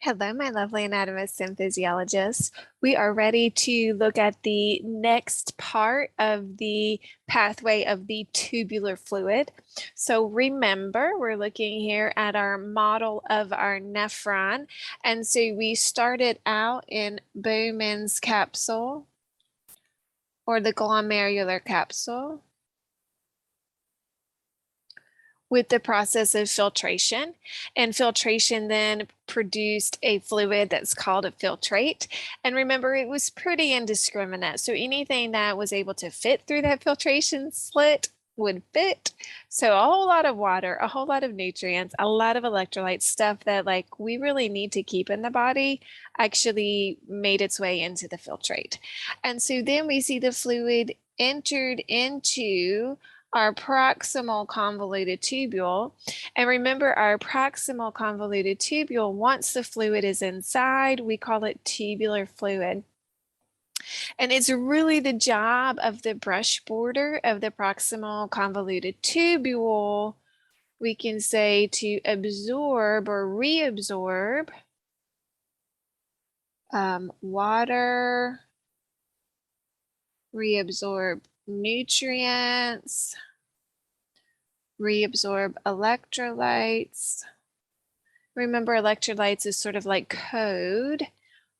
Hello, my lovely anatomists and physiologists. We are ready to look at the next part of the pathway of the tubular fluid. So remember, we're looking here at our model of our nephron. And so we started out in Bowman's capsule or the glomerular capsule with the process of filtration. And filtration then produced a fluid that's called a filtrate. And remember, it was pretty indiscriminate. So anything that was able to fit through that filtration slit would fit. So a whole lot of water, a whole lot of nutrients, a lot of electrolytes, stuff that like we really need to keep in the body actually made its way into the filtrate. And so then we see the fluid entered into our proximal convoluted tubule. And remember, our proximal convoluted tubule, once the fluid is inside, we call it tubular fluid. And it's really the job of the brush border of the proximal convoluted tubule, we can say, to absorb or reabsorb water, reabsorb nutrients, reabsorb electrolytes. Remember, electrolytes is sort of like code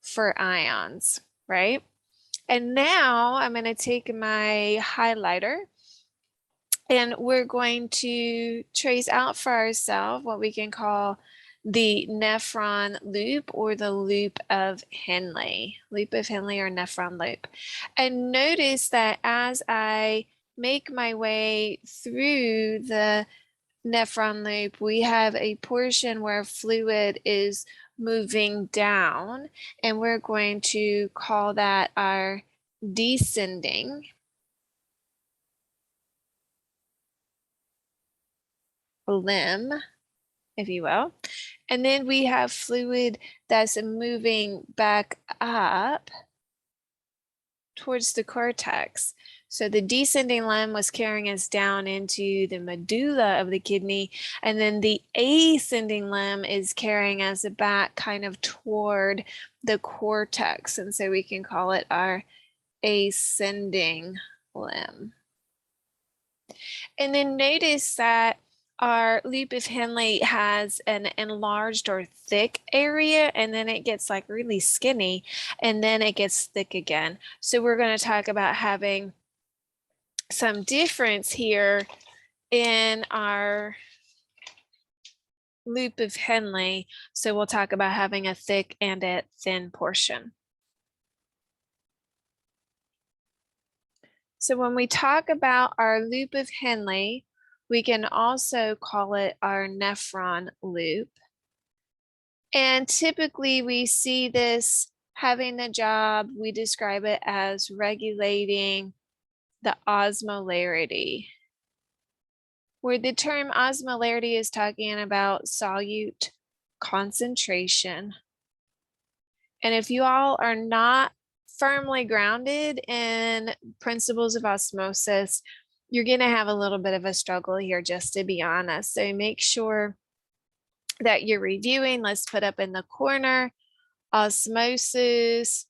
for ions, right? And now I'm going to take my highlighter and we're going to trace out for ourselves what we can call the nephron loop or the loop of Henle, loop of Henle or nephron loop. And notice that as I make my way through the nephron loop, we have a portion where fluid is moving down, and we're going to call that our descending limb, if you will. And then we have fluid that's moving back up towards the cortex. So the descending limb was carrying us down into the medulla of the kidney, and then the ascending limb is carrying us back kind of toward the cortex. And so we can call it our ascending limb. And then notice that our loop of Henle has an enlarged or thick area, and then it gets like really skinny, and then it gets thick again. So we're going to talk about having some difference here in our loop of Henle. So we'll talk about having a thick and a thin portion. So when we talk about our loop of Henle, we can also call it our nephron loop. And typically we see this having the job, we describe it as regulating the osmolarity, where the term osmolarity is talking about solute concentration. And if you all are not firmly grounded in principles of osmosis, you're going to have a little bit of a struggle here, just to be honest. So make sure that you're reviewing. Let's put up in the corner, osmosis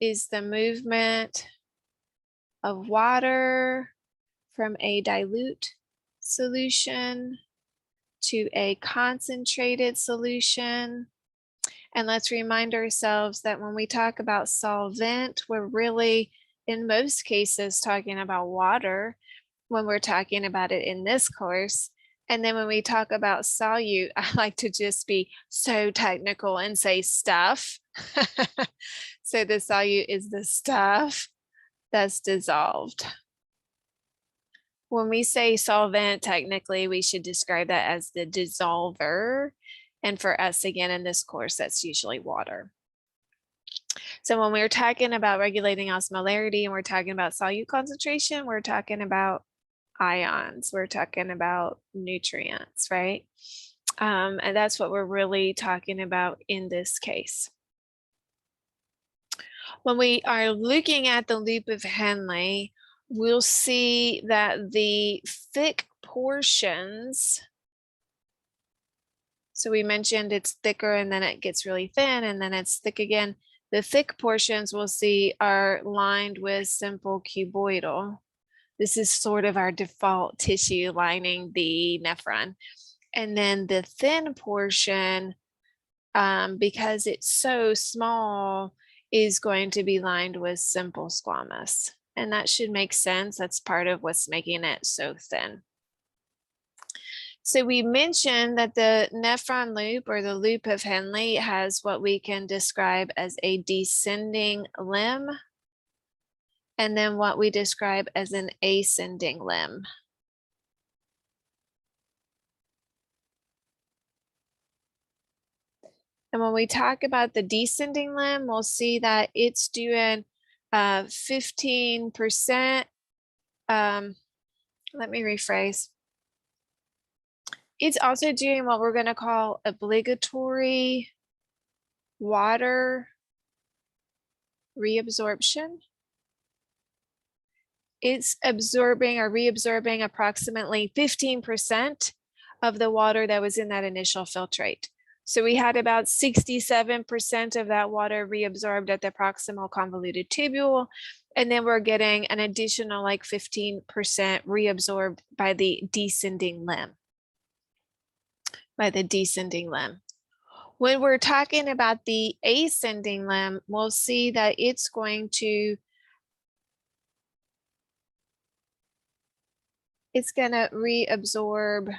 is the movement of water from a dilute solution to a concentrated solution. And let's remind ourselves that when we talk about solvent, we're really, in most cases, talking about water when we're talking about it in this course. And then when we talk about solute, I like to just be so technical and say stuff. So the solute is the stuff that's dissolved. When we say solvent, technically, we should describe that as the dissolver. And for us, again, in this course, that's usually water. So when we're talking about regulating osmolarity and we're talking about solute concentration, we're talking about ions, we're talking about nutrients, right? And that's what we're really talking about in this case. When we are looking at the loop of Henle, we'll see that the thick portions So we mentioned it's thicker and then it gets really thin and then it's thick again. The thick portions we'll see are lined with simple cuboidal. This is sort of our default tissue lining the nephron. And then the thin portion, because it's so small, is going to be lined with simple squamous. And that should make sense. That's part of what's making it so thin. So we mentioned that the nephron loop or the loop of Henle has what we can describe as a descending limb, and then what we describe as an ascending limb. And when we talk about the descending limb, we'll see that it's doing 15%. Let me rephrase. It's also doing what we're going to call obligatory water reabsorption. It's absorbing or reabsorbing approximately 15% of the water that was in that initial filtrate. So we had about 67% of that water reabsorbed at the proximal convoluted tubule. And then we're getting an additional like 15% reabsorbed by the descending limb. When we're talking about the ascending limb, we'll see that it's going to reabsorb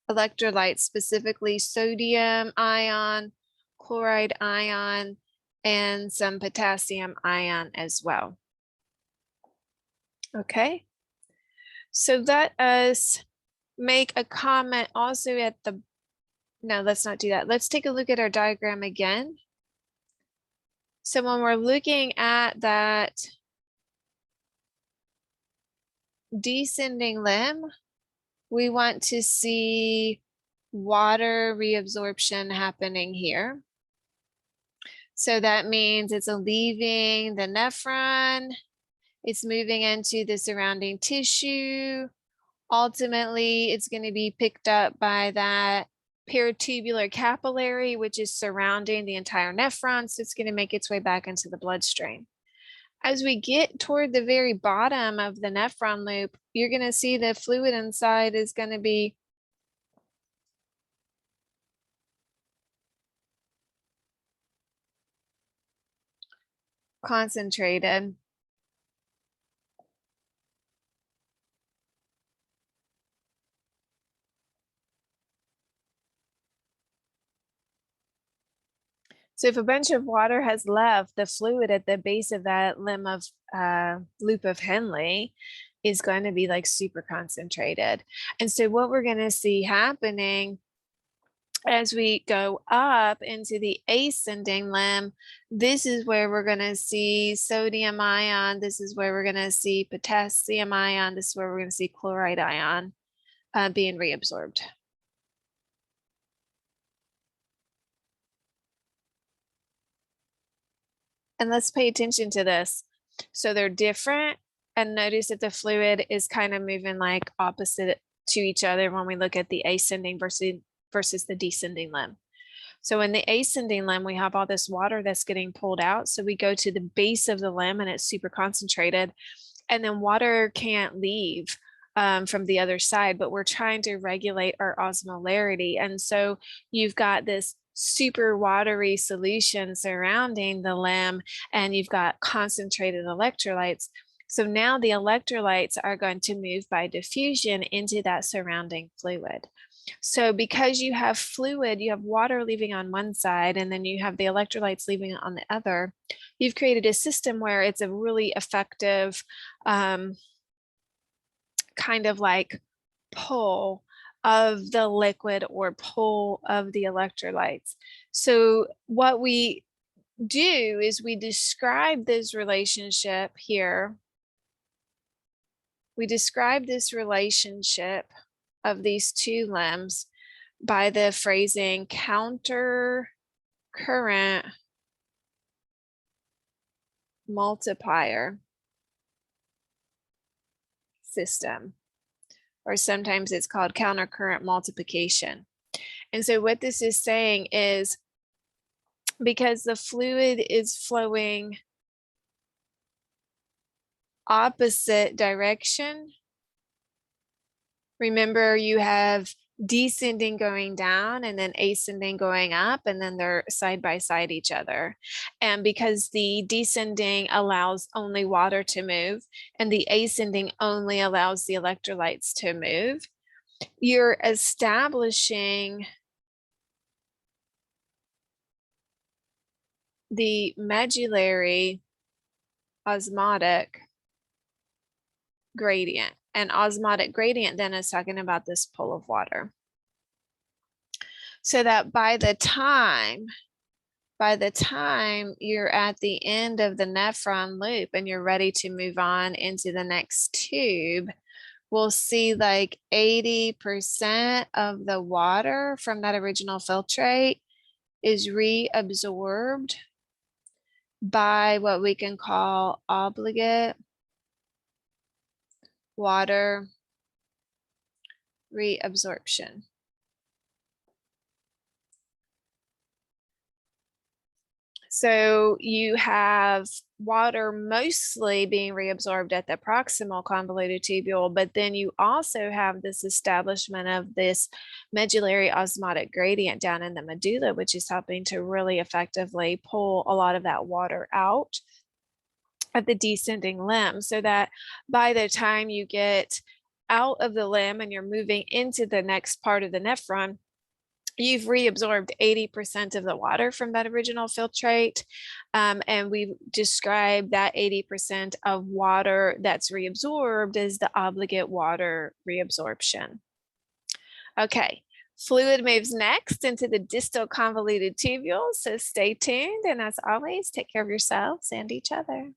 electrolytes, specifically sodium ion, chloride ion, and some potassium ion as well. Okay, so let us make a comment also at the, no, let's not do that. Let's take a look at our diagram again. So when we're looking at that descending limb, we want to see water reabsorption happening here. So that means it's leaving the nephron, it's moving into the surrounding tissue. Ultimately, it's going to be picked up by that peritubular capillary, which is surrounding the entire nephron. So it's going to make its way back into the bloodstream. As we get toward the very bottom of the nephron loop, you're going to see the fluid inside is going to be concentrated. So if a bunch of water has left, the fluid at the base of that limb of loop of Henle is going to be like super concentrated. And so what we're going to see happening as we go up into the ascending limb, this is where we're going to see sodium ion. This is where we're going to see potassium ion. This is where we're going to see chloride ion being reabsorbed. And let's pay attention to this. So they're different, and notice that the fluid is kind of moving like opposite to each other when we look at the ascending versus the descending limb. So in the ascending limb, we have all this water that's getting pulled out. So we go to the base of the limb and it's super concentrated, and then water can't leave from the other side, but we're trying to regulate our osmolarity. And so you've got this super watery solution surrounding the limb, and you've got concentrated electrolytes. So now the electrolytes are going to move by diffusion into that surrounding fluid. So because you have fluid, you have water leaving on one side, and then you have the electrolytes leaving on the other, you've created a system where it's a really effective kind of like pull of the liquid or pull of the electrolytes. So what we do is we describe this relationship here. We describe this relationship of these two limbs by the phrasing counter current multiplier system, or sometimes it's called counter current multiplication. And so what this is saying is, because the fluid is flowing opposite direction, remember you have descending going down and then ascending going up, and then they're side by side each other. And because the descending allows only water to move and the ascending only allows the electrolytes to move, you're establishing the medullary osmotic gradient. And osmotic gradient then is talking about this pool of water. So that by the time you're at the end of the nephron loop and you're ready to move on into the next tube, we'll see like 80% of the water from that original filtrate is reabsorbed by what we can call obligate water reabsorption. So you have water mostly being reabsorbed at the proximal convoluted tubule, but then you also have this establishment of this medullary osmotic gradient down in the medulla, which is helping to really effectively pull a lot of that water out of the descending limb, so that by the time you get out of the limb and you're moving into the next part of the nephron, you've reabsorbed 80% of the water from that original filtrate. And we've described that 80% of water that's reabsorbed as the obligate water reabsorption. Okay, fluid moves next into the distal convoluted tubule, so stay tuned. And as always, take care of yourselves and each other.